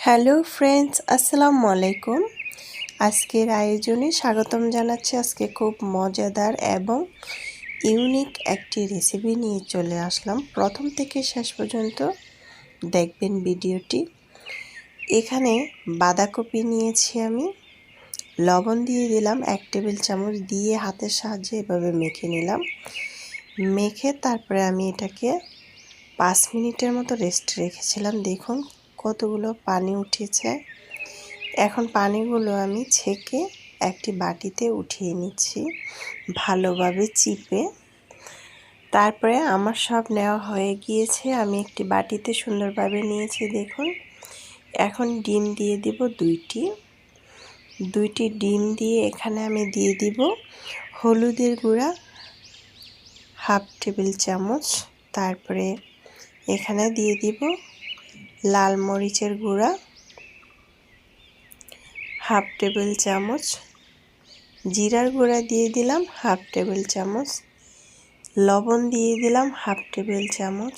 Hello friends, আসসালামু আলাইকুম। আজকের আয়োজনে স্বাগতম জানাচ্ছি। আজকে খুব মজাদার এবং ইউনিক একটি রেসিপি নিয়ে চলে আসলাম। প্রথম থেকে শেষ পর্যন্ত দেখবেন ভিডিওটি। এখানে বাঁধাকপি নিয়েছি আমি, লবণ দিয়ে দিলাম 1 টেবিল চামচ, দিয়ে হাতের সাহায্যে এভাবে মেখে নিলাম। মেখে তারপরে আমি এটাকে 5 মিনিটের মতো রেস্ট রেখেছিলাম। দেখুন কতগুলো পানি উঠেছে। এখন পানিগুলো আমি ছেঁকে একটি বাটিতে উঠিয়ে নিচ্ছি ভালোভাবে চিপে। তারপরে আমার সব নেওয়া হয়ে গিয়েছে, আমি একটি বাটিতে সুন্দরভাবে নিয়েছি। দেখুন এখন ডিম দিয়ে দিব দুইটি ডিম দিয়ে এখানে আমি দিয়ে দিব হলুদের গুঁড়া 1/2 টেবিল চামচ, তারপরে এখানে দিয়ে দিব লাল মরিচের গুঁড়া 1/2 টেবিল চামচ, জিরার গুঁড়া দিয়ে দিলাম 1/2 টেবিল চামচ, লবণ দিয়ে দিলাম 1/2 টেবিল চামচ।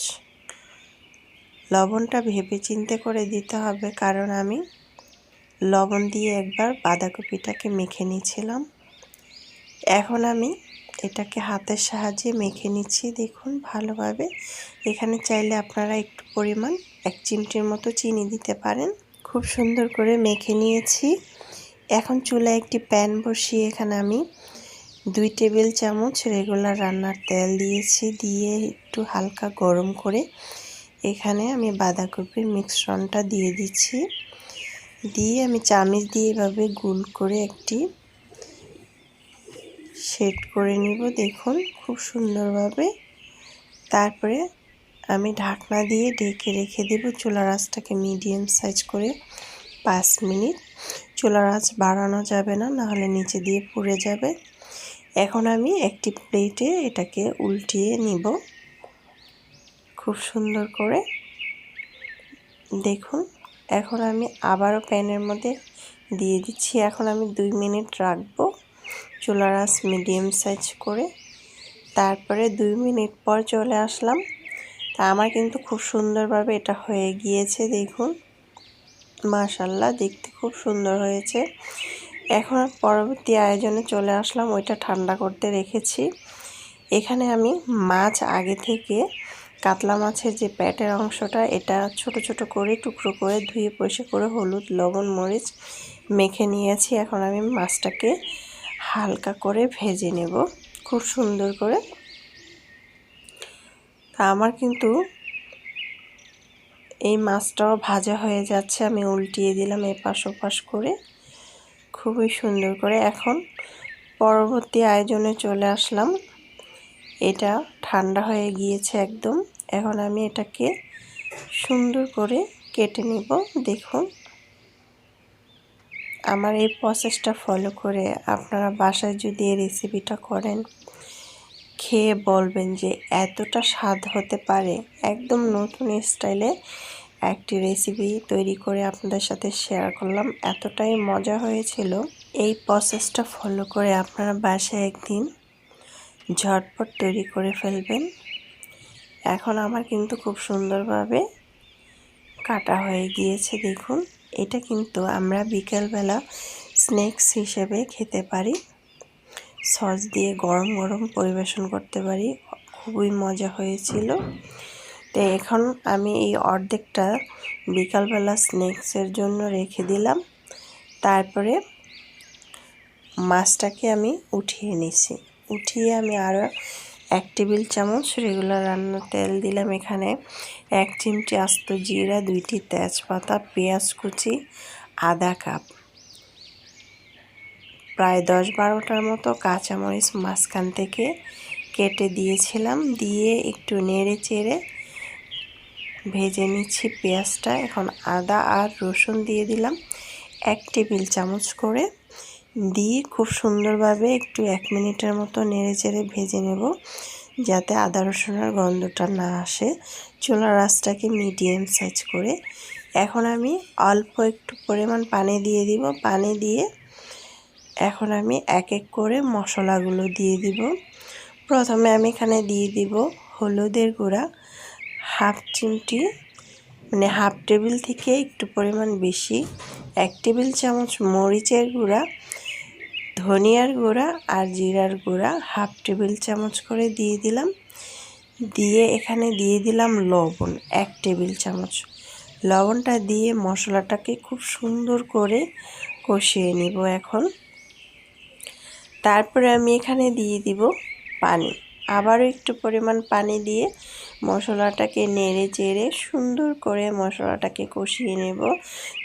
লবণটা ভেবে চিন্তে করে দিতে হবে, কারণ আমি লবণ দিয়ে একবার বাঁধাকপিটাকে মেখে নিয়েছিলাম। এখন আমি এটাকে হাতের সাহায্যে মেখে নিচ্ছি। দেখুন ভালোভাবে। এখানে চাইলে আপনারা একটু পরিমাণ 1 চিমটির মতো চিনি দিতে পারেন। খুব সুন্দর করে মেখে নিয়েছি। এখন চুলায় একটি প্যান বসিয়ে এখানে আমি 2 টেবিল চামচ রেগুলার রান্নার তেল দিয়েছি, দিয়ে একটু হালকা গরম করে এখানে আমি বাঁধাকপির মিশ্রণটা দিয়ে দিচ্ছি। দিয়ে আমি চামচ দিয়ে এভাবে গোল করে একটি সেট করে নিব। দেখুন খুব সুন্দরভাবে। তারপরে আমি ঢাকনা দিয়ে ঢেকে রেখে দেব। চুলার আঁচটাকে মিডিয়াম সাইজ করে 5 মিনিট। চুলার আঁচ বাড়ানো যাবে না, নাহলে নিচে দিয়ে পুড়ে যাবে। এখন আমি একটি প্লেটে এটাকে উল্টিয়ে নিব খুব সুন্দর করে। দেখুন এখন আমি আবারও প্যানের মধ্যে দিয়ে দিচ্ছি। এখন আমি 2 মিনিট রাখবো চুলার আঁচ মিডিয়াম সাইজ করে। তারপরে 2 মিনিট পর চলে আসলাম। তা আমার কিন্তু খুব সুন্দরভাবে এটা হয়ে গিয়েছে। দেখুন মাশাআল্লাহ, দেখতে খুব সুন্দর হয়েছে। এখন পরবর্তী আয়োজনে চলে আসলাম। ওইটা ঠান্ডা করতে রেখেছি। এখানে আমি মাছ আগে থেকে কাতলা মাছের যে পেটের অংশটা, এটা ছোট ছোট করে টুকরো করে ধুয়ে পরিষ্কার করে হলুদ লবণ মরিচ মেখে নিয়েছি। এখন আমি মাছটাকে হালকা করে ভেজে নেব খুব সুন্দর করে। তা আমার কিন্তু এই মাছটাও ভাজা হয়ে যাচ্ছে। আমি উল্টিয়ে দিলাম এপাশ ওপাশ করে খুবই সুন্দর করে। এখন পরবর্তী আয়োজনে চলে আসলাম। এটা ঠান্ডা হয়ে গিয়েছে একদম। এখন আমি এটাকে সুন্দর করে কেটে নিব। দেখুন আমার এই প্রসেসটা ফলো করে আপনারা বাসায় যদি এই রেসিপিটা করেন, খেয়ে বলবেন যে এতটা স্বাদ হতে পারে। একদম নতুন স্টাইলে একটি রেসিপি তৈরি করে আপনাদের সাথে শেয়ার করলাম, এতটাই মজা হয়েছিল। এই প্রসেসটা ফলো করে আপনারা বাসায় একদিন ঝটপট তৈরি করে ফেলবেন। এখন আমার কিন্তু খুব সুন্দরভাবে কাটা হয়ে গিয়েছে। দেখুন এটা কিন্তু আমরা বিকেলবেলা স্ন্যাক্স হিসেবে খেতে পারি, সস দিয়ে গরম গরম পরিবেশন করতে পারি। খুবই মজা হয়েছিল। তো এখন আমি এই অর্ধেকটা বিকালবেলা স্ন্যাক্সের জন্য রেখে দিলাম। তারপরে মাছটাকে আমি উঠিয়ে নিছি। উঠিয়ে আমি আরও 1 টেবিল চামচ রেগুলার রান্নার তেল দিলাম। এখানে 1 চিমটি আস্ত জিরা, 2টি তেজপাতা, পেঁয়াজ কুচি, আধা কাপ, প্রায় 10-12টার মতো কাঁচামরিচ মাঝখান থেকে কেটে দিয়েছিলাম। দিয়ে একটু নেড়ে চেড়ে ভেজে নিচ্ছি পেঁয়াজটা। এখন আদা আর রসুন দিয়ে দিলাম 1 টেবিল চামচ করে, দিয়ে খুব সুন্দরভাবে একটু 1 মিনিটের মতো নেড়ে চেড়ে ভেজে নেব, যাতে আদা রসুনের গন্ধটা না আসে। চুলার আঁচটাকে মিডিয়াম সাইজ করে এখন আমি অল্প একটু পরিমাণ পানি দিয়ে দিব। পানি দিয়ে এখন আমি এক এক করে মশলাগুলো দিয়ে দিব। প্রথমে আমি এখানে দিয়ে দিব হলুদের গুঁড়া 1/2 চিমটি, মানে হাফ টেবিল থেকে একটু পরিমাণ বেশি, 1 টেবিল চামচ মরিচের গুঁড়া, ধনিয়ার গুঁড়া আর জিরার গুঁড়া হাফ টেবিল চামচ করে দিয়ে দিলাম। দিয়ে এখানে দিয়ে দিলাম লবণ 1 টেবিল চামচ। লবণটা দিয়ে মশলাটাকে খুব সুন্দর করে কষিয়ে নিব এখন। তারপরে আমি এখানে দিয়ে দিব পানি, আবারও একটু পরিমাণ পানি দিয়ে মশলাটাকে নেড়ে চেড়ে সুন্দর করে মশলাটাকে কষিয়ে নেব।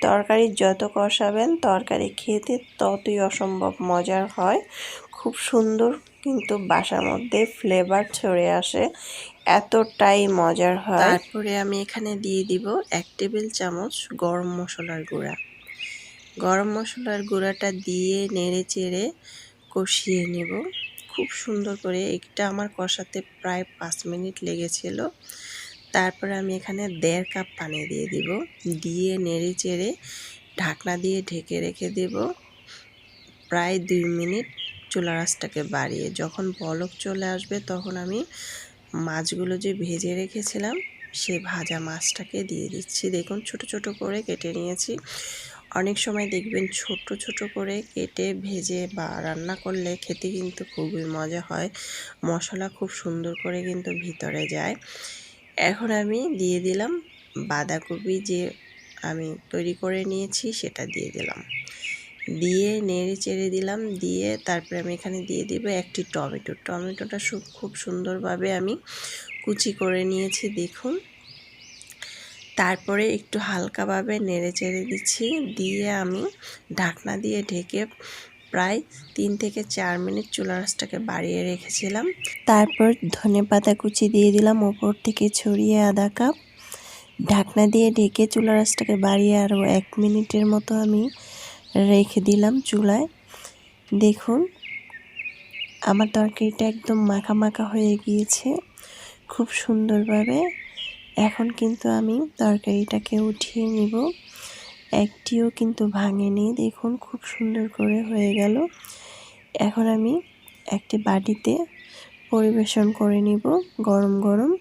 তরকারি যত কষাবেন তরকারি খেতে ততই অসম্ভব মজার হয়, খুব সুন্দর কিন্তু বাসার মধ্যে ফ্লেভার ছড়ে আসে, এতটাই মজার হয়। তারপরে আমি এখানে দিয়ে দিব 1 টেবিল চামচ গরম মশলার গুঁড়া। গরম মশলার গুঁড়াটা দিয়ে নেড়ে চেড়ে কষিয়ে নেব খুব সুন্দর করে। এটা আমার কষাতে প্রায় 5 মিনিট লেগেছিল। তারপরে আমি এখানে 1.5 কাপ পানি দিয়ে দিব, দিয়ে নেড়ে চেড়ে ঢাকনা দিয়ে ঢেকে রেখে দেব প্রায় 2 মিনিট চুলার আঁচটাকে বাড়িয়ে। যখন বলক চলে আসবে তখন আমি মাছগুলো যে ভেজে রেখেছিলাম সেই ভাজা মাছটাকে দিয়ে দিচ্ছি। দেখুন ছোট ছোট করে কেটে নিয়েছি। অনেক সময় দেখবেন ছোট ছোট করে কেটে ভেজে বা রান্না করলে খেতে কিন্তু খুবই মজা হয়, মশলা খুব সুন্দর করে কিন্তু ভিতরে যায়। এখন আমি দিয়ে দিলাম বাঁধাকপি যে আমি তৈরি করে নিয়েছি সেটা দিয়ে দিলাম, দিয়ে নেড়ে চেড়ে দিলাম। দিয়ে তারপরে আমি এখানে দিয়ে দিব একটি টমেটো। টমেটোটা খুব সুন্দরভাবে আমি কুচি করে নিয়েছি দেখুন। তারপরে একটু হালকাভাবে নেড়ে চেড়ে দিচ্ছি, দিয়ে আমি ঢাকনা দিয়ে ঢেকে প্রায় 3 থেকে 4 মিনিট চুলার আঁচটাকে বাড়িয়ে রেখেছিলাম। তারপর ধনেপাতা কুচি দিয়ে দিলাম ওপর থেকে ছড়িয়ে 1/2 কাপ। ঢাকনা দিয়ে ঢেকে চুলার আঁচটাকে বাড়িয়ে আরও 1 মিনিটের মতো আমি রেখে দিলাম চুলায়। দেখুন আমার তরকারিটা একদম মাখা মাখা হয়ে গিয়েছে খুব সুন্দরভাবে। এখন কিন্তু আমি তরকারিটাকে উঠিয়ে নিব, একটিও কিন্তু ভাঙেনি। দেখুন খুব সুন্দর করে হয়ে গেল। এখন আমি একটি বাটিতে পরিবেশন করে নিব, গরম গরম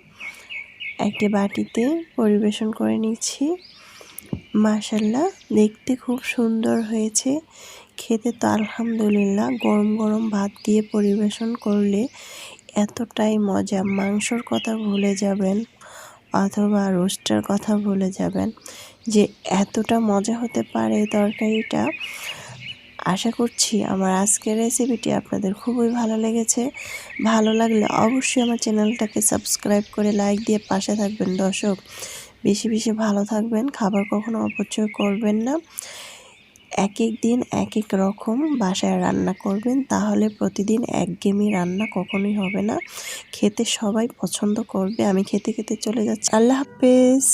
একটি বাটিতে পরিবেশন করে নিচ্ছি। মাশাআল্লাহ দেখতে খুব সুন্দর হয়েছে, খেতে তো আলহামদুলিল্লাহ। গরম গরম ভাত দিয়ে পরিবেশন করলে এতটাই মজা, মাংসর কথা ভুলে যাবেন অথবা রোস্টের কথা ভুলে যাবেন যে এতটা মজা হতে পারে তরকারিটা। আশা করছি আমার আজকের রেসিপিটি আপনাদের খুবই ভালো লেগেছে। ভালো লাগলে অবশ্যই আমার চ্যানেলটাকে সাবস্ক্রাইব করে লাইক দিয়ে পাশে থাকবেন। দর্শক বেশি বেশি ভালো থাকবেন, খাবার কখনো অপচয় করবেন না। এক এক দিন এক এক রকম বাসায় রান্না করবেন, তাহলে প্রতিদিন একঘেয়েমি রান্না কখনোই হবে না, খেতে সবাই পছন্দ করবে। আমি খেতে খেতে চলে যাচ্ছি, আল্লাহ হাফেজ।